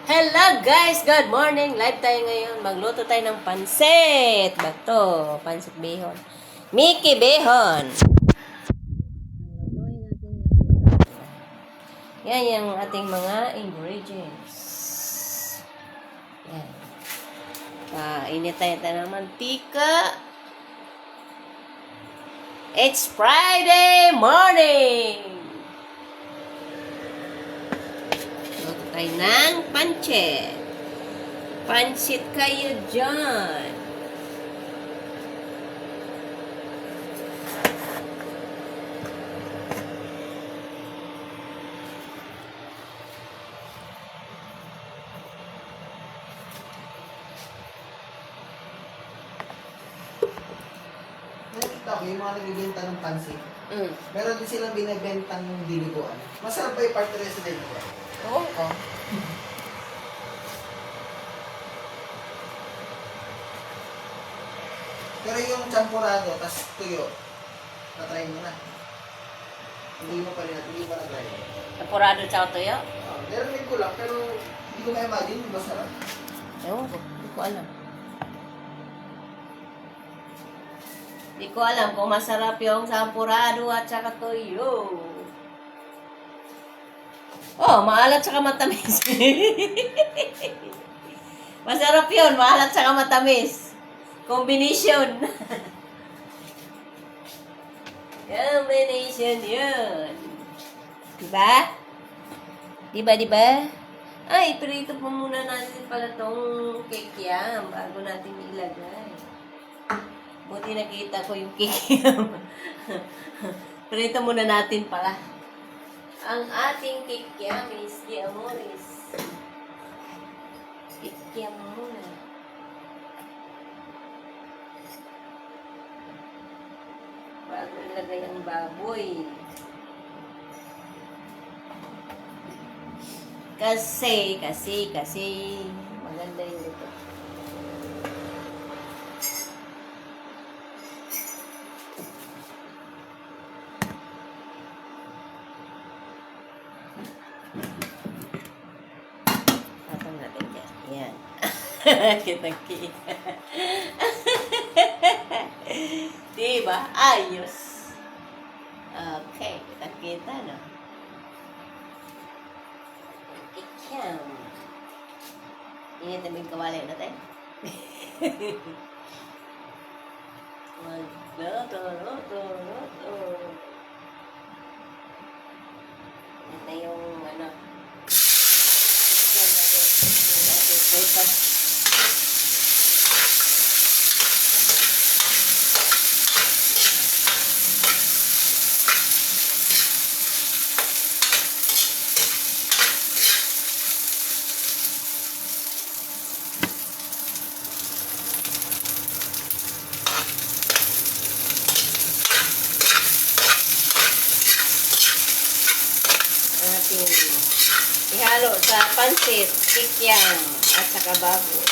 Hello guys! Good morning! Live tayo ngayon. Magluto tayo ng pansit. Bato. Pansit behon. Mickey behon. Yan yung ating mga ingredients. Yan. Init tayo ng mantika. It's Friday morning! Luto tayo ng pancit. Pancit kayo dyan. Nakita ko yung mga nagbibenta ng pansit. Mm. Meron din silang binibentang diliguan. Masarap ba yung parte rin sa diliguan? Oo ko. Pero yung champurado, tas tuyo, na-try mo na. Hindi mo pa rin, hindi mo na-try. Napurado sa tuyo? Narinig ko lang, pero hindi ko ma-imagine yung masarap. Ewan ko. Hindi ko alam. Hindi ko alam kung masarap yung sampurado at saka toyo. Oh, maalat saka matamis. Masarap yun, maalat saka matamis. Combination. Combination yun. Diba? Diba? Ay, prito po muna natin pala tong cake yam bago natin ilagay. Buti nakita ko yung cake yam. Prito muna natin pala. Ang ating cake yam is the Amores. Cake yam muna. Bago ilagay ang baboy. Kasi, maganda yung ito. Tapos natin dyan. Yan. Kita-kita. Diba? Ayos. Okay. Kita-kita, no? Ikyam. Init na yung kawali natin. Magluto. Ito yung ano. Ikyam natin. Yung ating prutas. Ating ihalo sa pansit, kikyam, at saka baboy.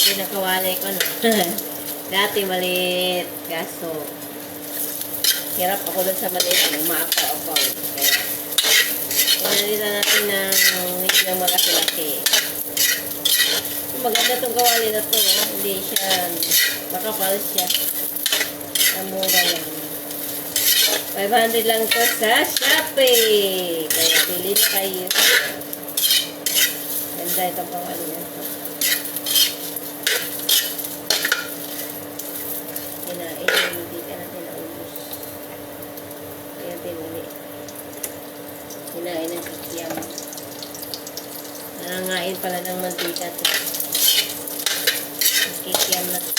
Pinakawalay ko na. Dati maliit. Kaso, hirap ako dun sa maliit. Umaapaw ako. Kaya, pinalita natin ng medyo malaki-laki. Maganda tong kawali na to. Hindi siya, makapal siya. Namura lang. 500 lang to sa Shopee. Kaya, bili na kayo. Ganda itong kawali na to. Hindi ka natin naubos. Kaya tinuli. Hinain ng kikyam. Nangangain pala ng mantika ito. Kikyam na ito.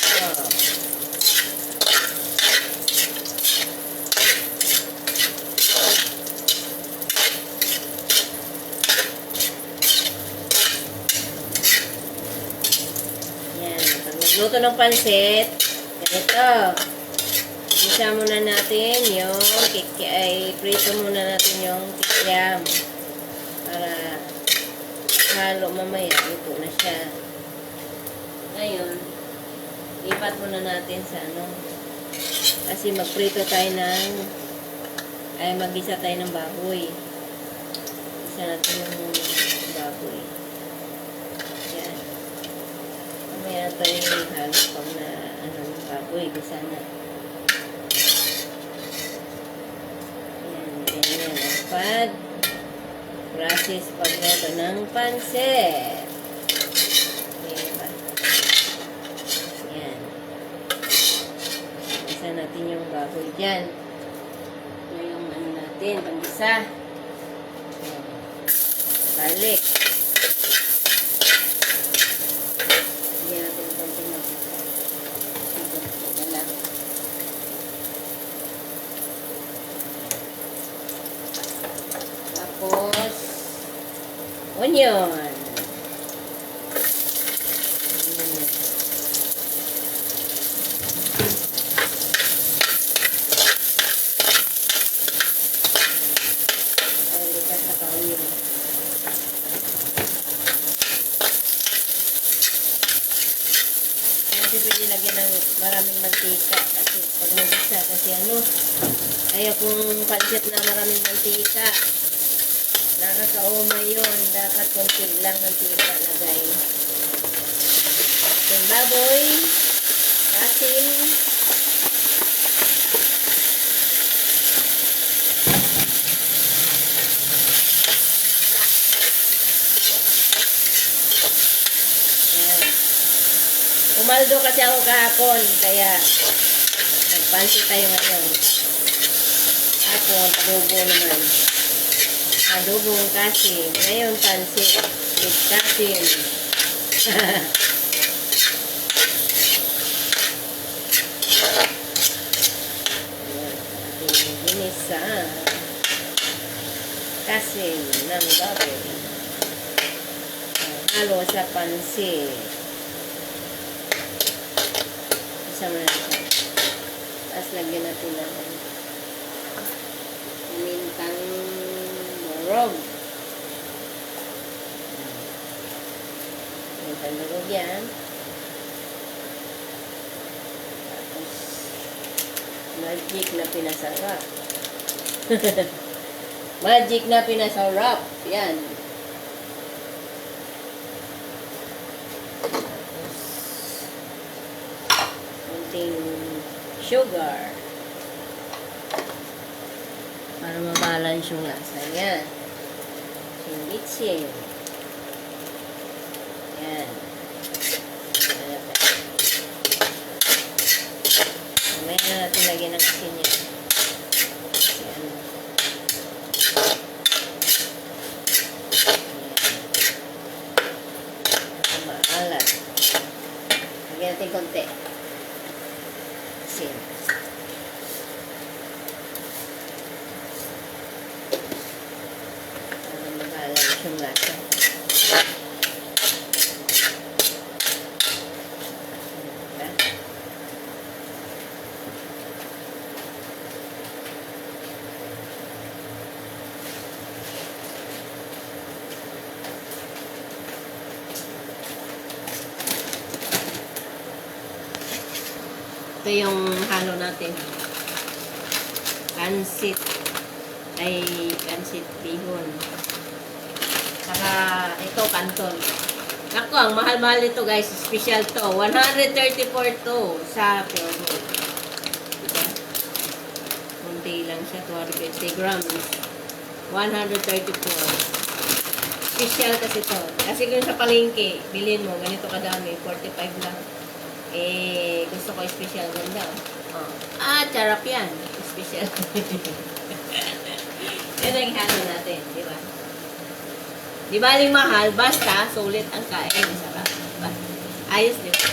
Yan. Pag nagluto ng pansit, Ganito. Isa muna natin yung prito muna natin yung kikiam. Para halo mamaya, ito na siya. Ngayon, ipat muna natin sa ano. Kasi magprito tayo mag-isa tayo ng baboy. Isa natin yung baboy. Yan. Mamaya tayo halos pang na baboy. Gisa na. Yan. Ganyan ang process pagluto ng pansit. Diba? Yan. Isa natin yung baboy dyan. Ito yung ano natin, pang-isa. Garlic. Hindi natin yung konting makita. Ito lang. Tapos, onion. Kasi pwede lagyan ng maraming mantika kasi pag mag-isa kasi ayaw kung pancit na maraming mantika, nakakaumay yun, dapat konti lang mantika lagay. Yung baboy, asin, umaldo kasi ako kahapon, kaya nagpansit tayo ngayon. Hapon, adobo naman. Adobong kasim. Ngayon, pansit. With kasim. Ating ginisa. Kasim ng baboy. Halo sa pansit. Isama natin. Tapos lagyan natin ng mintang durog. Mintang durog yan. Tapos magic na pinasarap. Magic na pinasarap. Yan. Sugar para mabalance yung lasa niya. Singgitsin. Yan. Mamaya na natin lagyan ng asin niya. Yan. Maalat. Lagyan natin konti. Asin. Para mabalance yung lasa. Ito yung halo natin. Pansit. Pansit bihon. Saka ito, canton. Naku, ang mahal-mahal ito guys. Special to. 134 to sa Pure Gold. Diba? Kunti lang siya. 250 grams. 134. Special kasi to. Kasi kung sa palengke, bilhin mo, ganito kadami. 45 lang. Gusto ko special ganda. Oh. Charap yan. Special. Yan ang halo natin, di ba? Di ba aling mahal, basta sulit ang kain. Sarap. Diba? Ayos, di ba?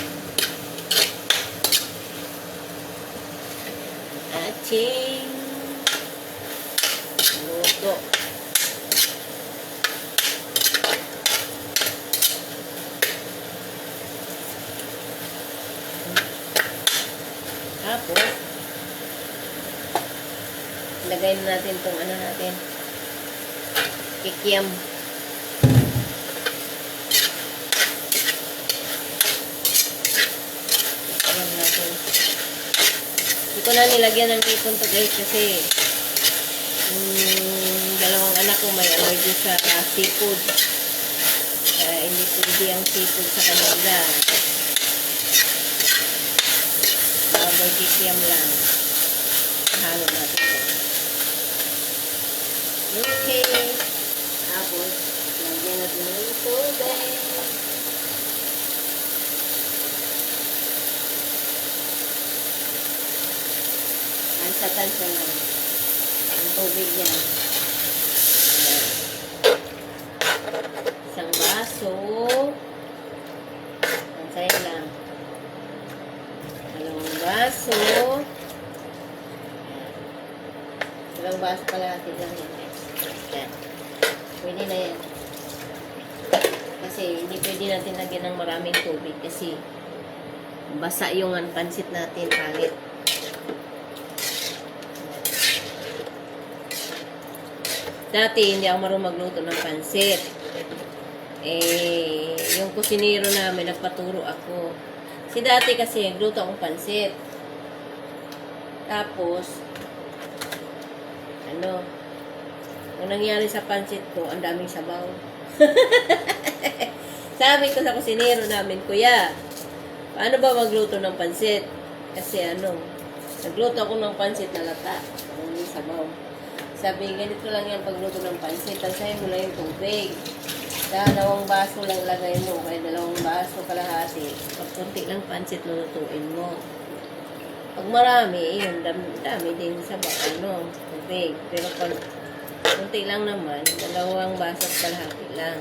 Aching. Luto. Tapos, lagay na natin itong ano natin. Kikiam. Kikiam natin. Hindi ko na nilagyan ng ipon to guys kasi dalawang anak ko may allergy sa seafood. Hindi pwede ang seafood sa kanila. Baboy kikiam lang. Halo natin ito. Okay. Tapos, lagyan natin ng tubig. Tansa-tansa lang. Ang tubig yan. Isang baso. Tansayin lang. Dalawang baso. Dalawang baso kalahati lang yan. Yan. Pwede na yan. Kasi hindi pwede natin lagyan ng maraming tubig kasi basa yung pansit natin palit. Dati hindi ako marunong magluto ng pansit. Yung kusinero namin nagpaturo ako. Si dati kasi nagluto akong pansit. Tapos ang nangyari sa pansit ko, ang daming sabaw. Sabi ko sa kusinero namin, Kuya, paano ba magluto ng pansit? Kasi nagluto ako ng pansit na lata. Ang sabaw. Sabi, ganito lang yan pagluto ng pansit. Tansahin mo lang yung tubig. Dalawang baso lang lagay mo. Kaya 2 baso kalahati. Pag kunti lang pansit, lulutuin mo. Pag marami, yun, dami din sa tubig. Pero pag kunti lang naman, 2 baso kalahati lang.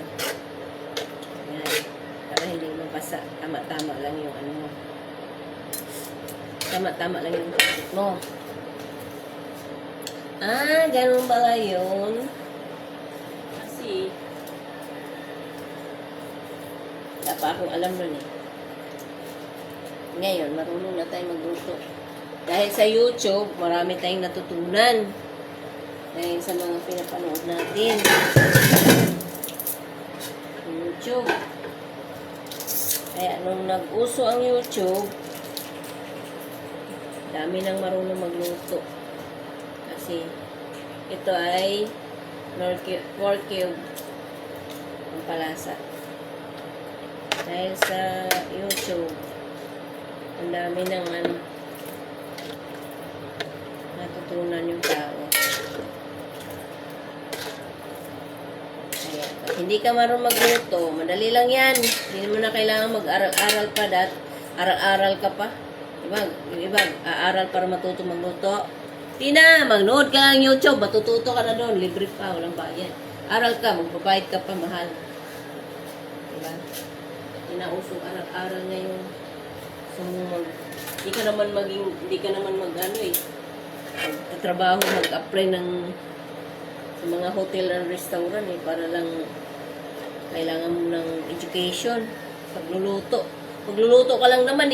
Yan. Para hindi mapasa. Tama-tama lang yung mo. Tama-tama lang yung pansit mo. Ganun pala yun. Kasi, wala pa akong alam nun eh. Ngayon, marunong na tayo magluto. Dahil sa YouTube, marami tayong natutunan. Dahil sa mga pinapanood natin. YouTube. Kaya nung nag-uso ang YouTube, dami nang marunong magluto. Kasi ito ay pork cube ang palasa. Dahil sa YouTube, ang dami ng natutunan yung tao. Kaya, pag hindi ka marunong magluto, madali lang yan. Hindi mo na kailangan mag-aral-aral pa. Aral-aral ka pa. Yung iba, aaral para matuto magluto. Tina, magnood ka ng YouTube, matututo ka na doon, libre pa, walang bayad. Aral ka, magbabayad ka pa, mahal. Diba? Tinauso, aral ngayon. So, hindi ka naman magtatrabaho, mag-apply sa mga hotel and restaurant para lang kailangan mo ng education. Pagluluto ka lang naman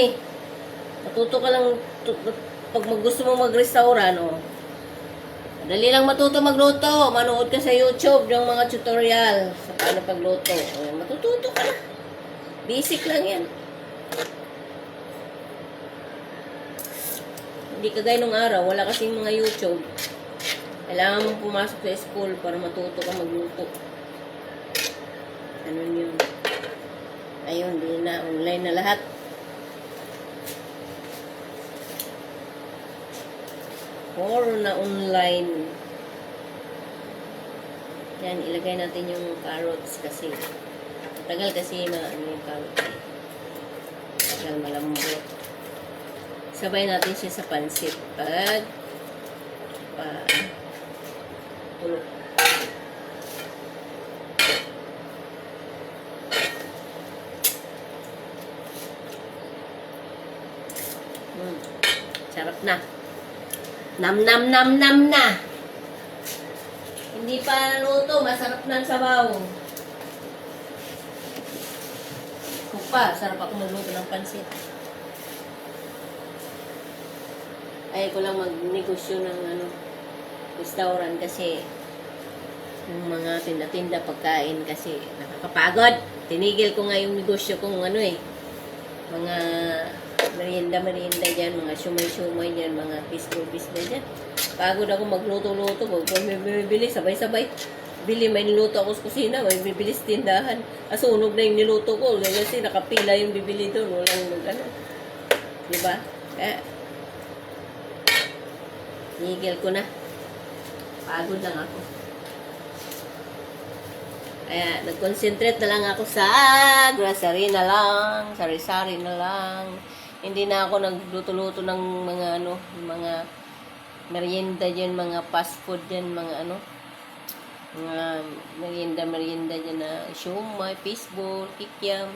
matuto ka lang. Pag gusto mo mag-restaurant, dali lang matuto magluto. Manood ka sa YouTube yung mga tutorial sa paano pagluto. Matututo ka na. Basic lang yan. Hindi kagaya nung araw, wala kasing mga YouTube. Kailangan mong pumasok sa school para matuto ka magluto. Ano yun? Ayun, di na. Online na lahat. Or na online. Yan, ilagay natin yung carrots kasi. Tagal kasi yung carrots. Tagal malambot. Sabay natin siya sa pansit. Tulog. Sarap na. Nam na. Hindi pa luto, masarap na ang sabaw. Kupa, sarap ako magluto ng pansit. Ayaw ko lang magnegosyo ng ano, restaurant kasi yung mga tinda-tinda pagkain kasi nakakapagod. Tinigil ko nga yung negosyo kong ano eh. Mga merienda dyan, mga shumay-shumay dyan, mga biscuit dyan. Pagod ako magluto-luto. Kung may bibili, sabay-sabay. Bili, may niluto ako sa kusina, may bibili sa tindahan. Asunog na yung niluto ko. Kasi nakapila yung bibili doon. Walang ano. Diba? Kaya, tinigil ko na. Pagod lang ako. Kaya, nag-concentrate na lang ako sa grocery na lang, sari-sari na lang. Hindi na ako nagluto-luto ng mga ano, mga merienda dyan, mga fast food dyan, mga ano, mga merienda dyan na siomai, fishball, kikiam.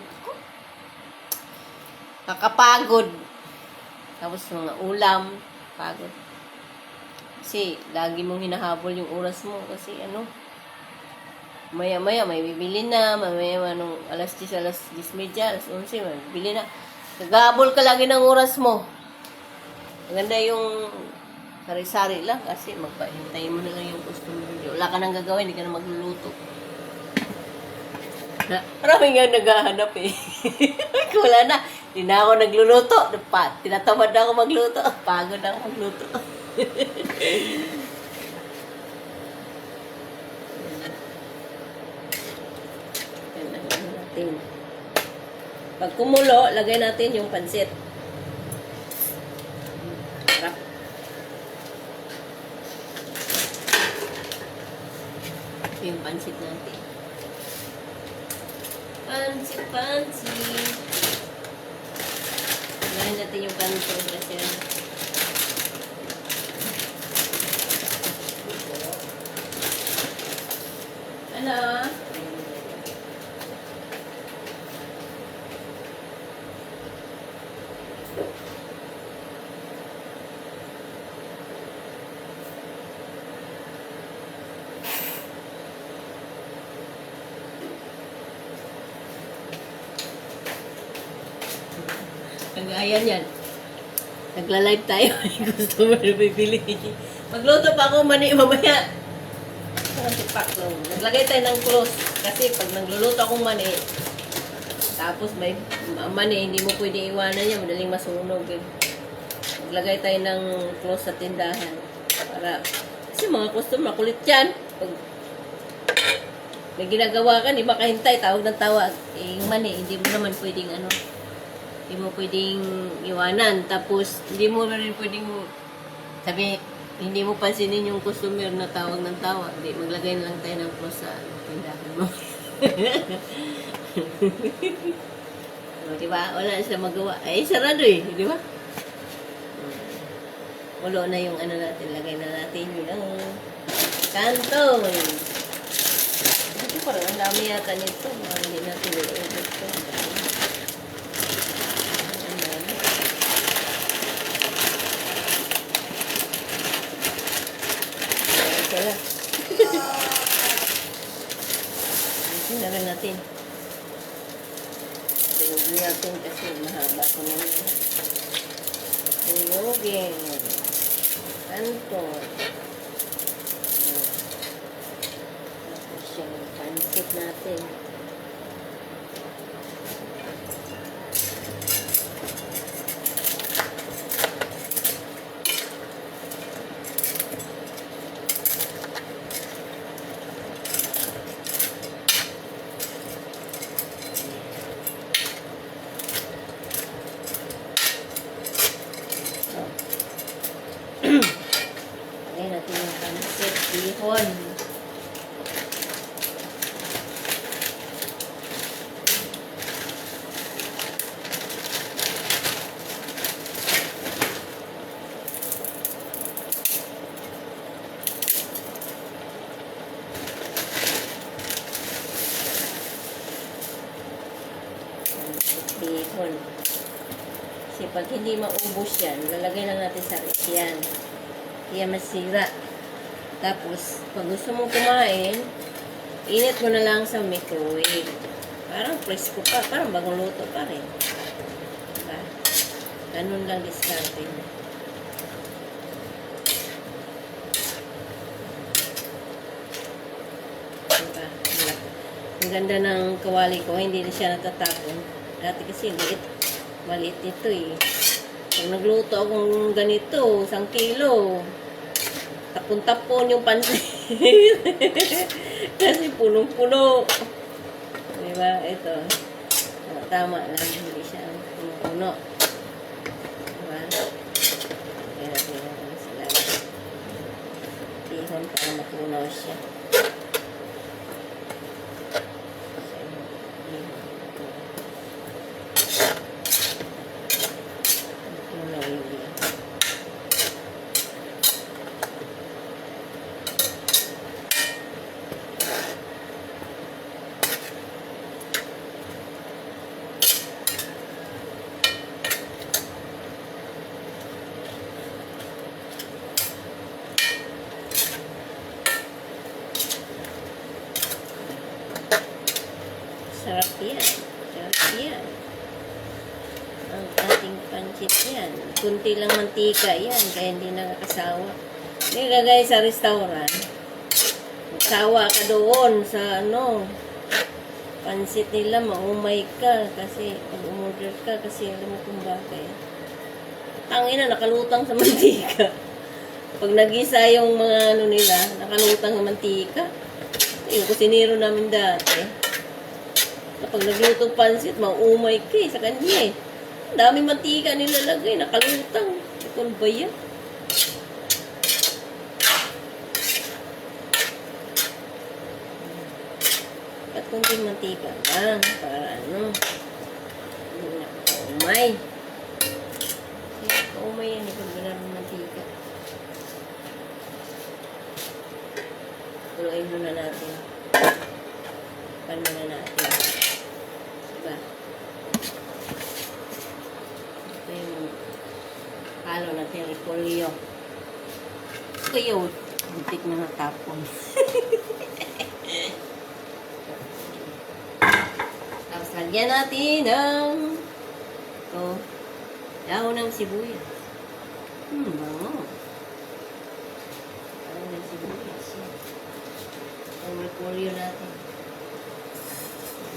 Kakapagod. Tapos mga ulam, pagod. Kasi, lagi mong hinahabol yung oras mo kasi ano, maya-maya may bibili na, maya-maya nung alas 10, alas 10:30, alas 11, may bibili na. Naghabol ka lagi ng oras mo. Maganda yung sari-sari lang kasi magpahintay mo na lang yung customer. Wala ka nang gagawin, hindi ka na magluluto. Marami nga naghahanap eh. Wala na. Hindi na ako nagluluto. Tinatamad na ako magluto. Pagod na ako magluto. Natin. Pag kumulo, lagay natin yung pansit. Sarap. Yung pansit natin. Pansit. Lagay natin yung pansit kasi ano? Ayan yan. Nagla-live tayo. Customer na bibili. Magluto pa ako mani mamaya. Naglagay tayo ng close. Kasi pag nagluluto akong mani, tapos may mani, hindi mo pwede iwanan yan. Madaling masunog. Eh. Naglagay tayo ng close sa tindahan. Para, kasi mga customer, kulit yan. Pag may ginagawa ka, hindi makahintay. Tawag ng tawag. Eh, yung mani, hindi mo naman pwedeng ano, hindi mo pwedeng iwanan. Tapos, hindi mo rin pwedeng sabi, hindi mo pansinin yung customer na tawag ng tawag. Hindi, maglagay na lang tayo ng close sa tindahan mo. O, diba? Wala na sila magawa. Ay, sarado eh. Diba? Ulo na yung ano natin. Lagay na natin yung kanto. Ito parang ang dami yata nito. Hindi natin ulit ito. Wala. Ito na rin natin. Tingnan natin kasi mahaba ko na yun. Tinugin. Kanton. Tapos yung pansit natin. Ayan natin yung pansit, bihon. Pansit, bihon. Kasi pag hindi maubos yan, lalagay lang natin sa ref yan. Kaya masira. Tapos, pag gusto mong kumain, init mo na lang sa microwave. Parang presko pa. Parang bagong luto pa rin. Diba? Ganun lang discarte. Ang ganda ng kawali ko, hindi na siya natatapon. Dati kasi maliit ito eh. Pag nagluto akong ganito, 1 kilo, tapon-tapon yung pansit. Kasi punong-puno. Diba? Ito. Tama lang, hindi siya puno-puno. Diba? Kaya natin sila. Tihon para mapunaw siya. Sarap yan. Sarap yan. Ang ating pancit yan. Kunti lang mantika yan, kaya hindi nakakasawa. Hindi kagaya sa restaurant. Magsawa ka doon sa pancit nila, maumay ka kasi pag umorder ka kasi alam mo kung bakit. Tangina, nakalutang sa mantika. Pag nagisa yung mga nila, nakalutang sa mantika. Yung kusinero namin dati. Kapag naglutong pansit, maumay ka sa kanya eh. Ang daming mantika nilalagay, nakalutang. Ito ba yan? At kunting mantika lang, para hindi na maumay. Kasi maumay yan eh, pag wala ng mantika. Tuloy muna natin. Pan muna natin. Diba? Ito yung halo natin, repolyo. Ito yun. Buntik na natapon. Tapos lagyan natin ng dahon ng sibuyas. Bango. Dahon ng sibuyas. Ang repolyo natin.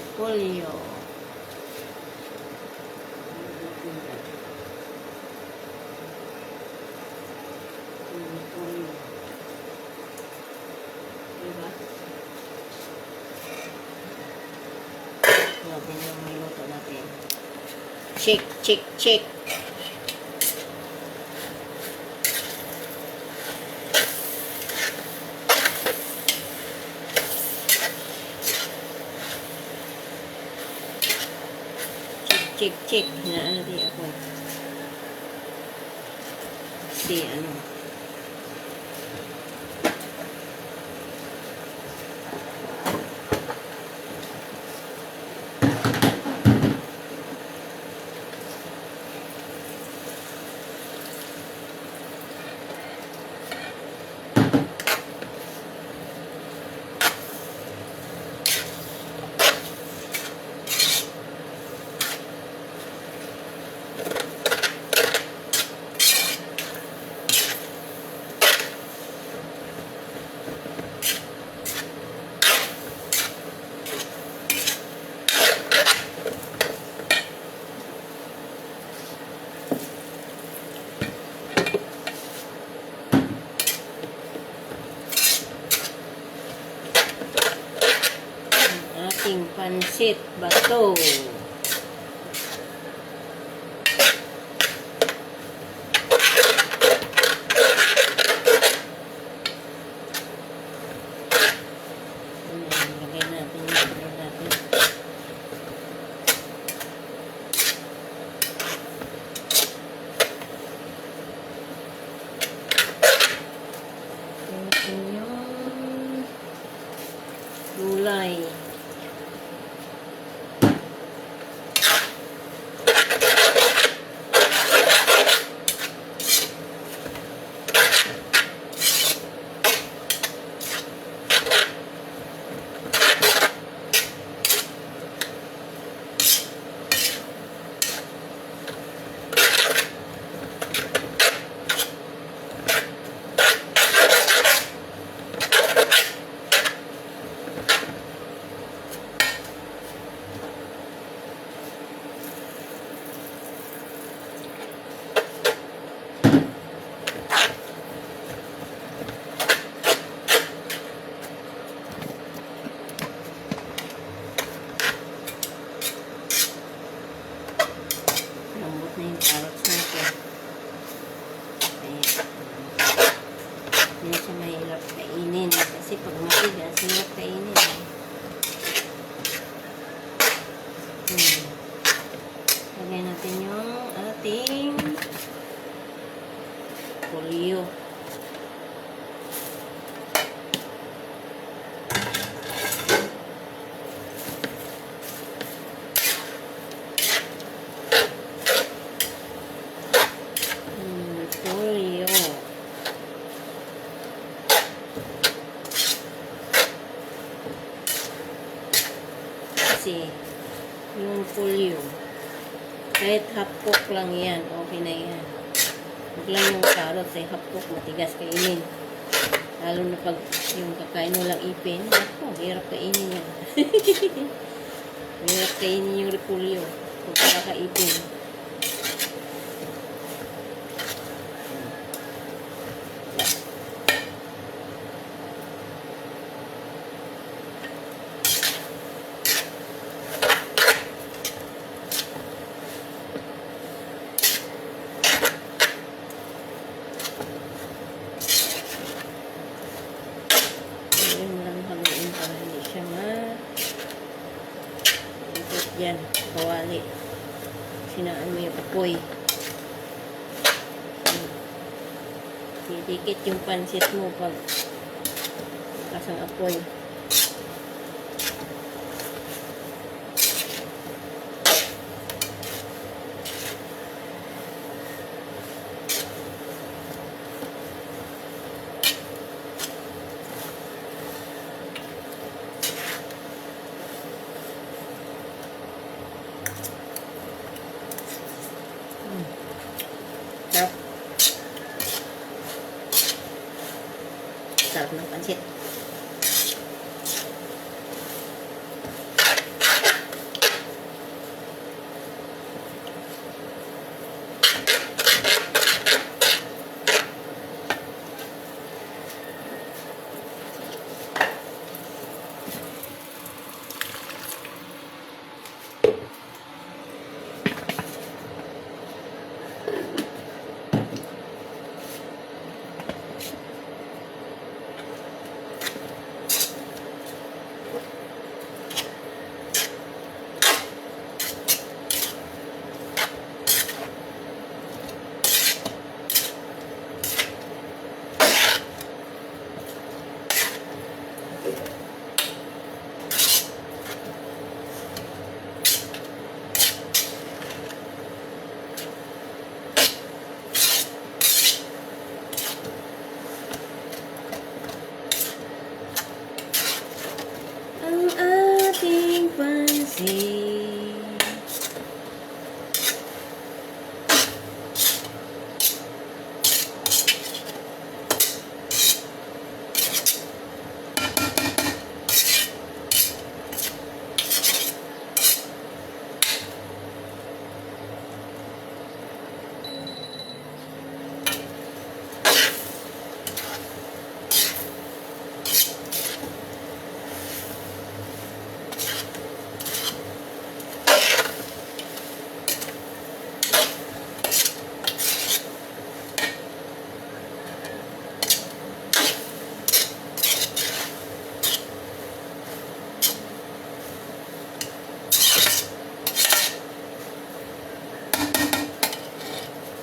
Repolyo. Diba? Natin yung may luto natin. Shake, shake, shake. Check, check. Hinaano din ako. Kasi ating pansit bato. Lagay natin. Yung gulay. na siya mahirap kainin. Kasi pag matigas, hirap kainin. Lagyan natin yung ating polio. Polio. Kasi yung polio, kahit half cook lang yan, okay na yan. Huwag lang yung carrots ay half cook, matigas kainin. Lalo na pag yung kakain mo lang ipin, ako, hirap kainin yan. Hirap kainin yung repolyo kung kakaipin. Yan, kawali. Sinaan mo yung apoy. Didikit yung pansit mo pag kasang apoy. Sarap. Sarap ng pansit. Ang ating pansit.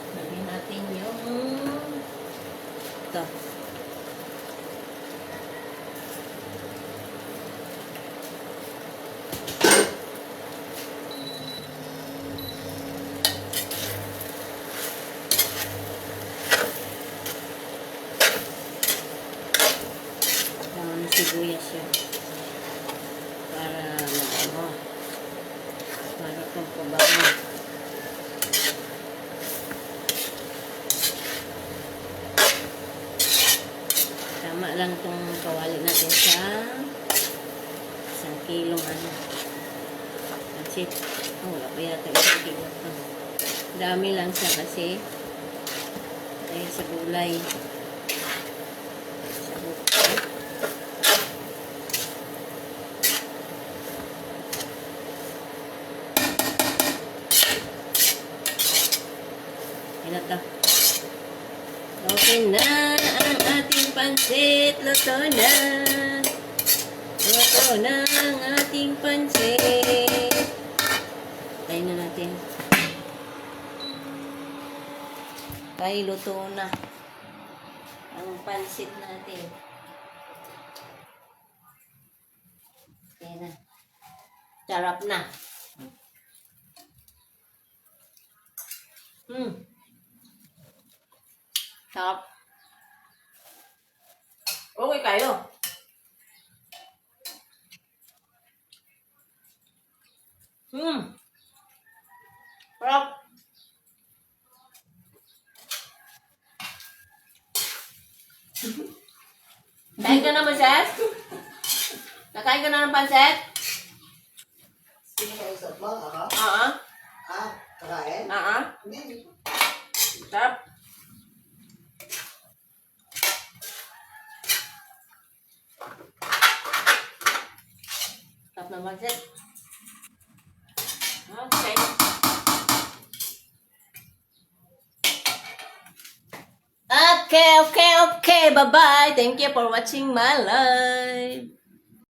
Lagyan natin yung ito. Sibuyas yun. Para mag-ano. Para pampabango. Tama lang itong kawali natin sa 1 kilong ano. That's it. Oh, wala pa yata 1 kilo. Dami lang siya kasi dahil sa gulay. Sa buko. Ito. Okay na ang ating pansit. Luto na. Luto na ang ating pansit. Tayo na natin. Ay, luto na ang pansit natin. Okay na. Sarap na. Sarap. Okay kayo. Sarap. Kain ka na, Marcel? Nakain ka na ng pansit? Sino kayo sa vlog? Ako? Oo. Kakain? Oo. Hindi. Sarap. Sarap na pansit. Okay. Okay. Bye-bye. Thank you for watching my live.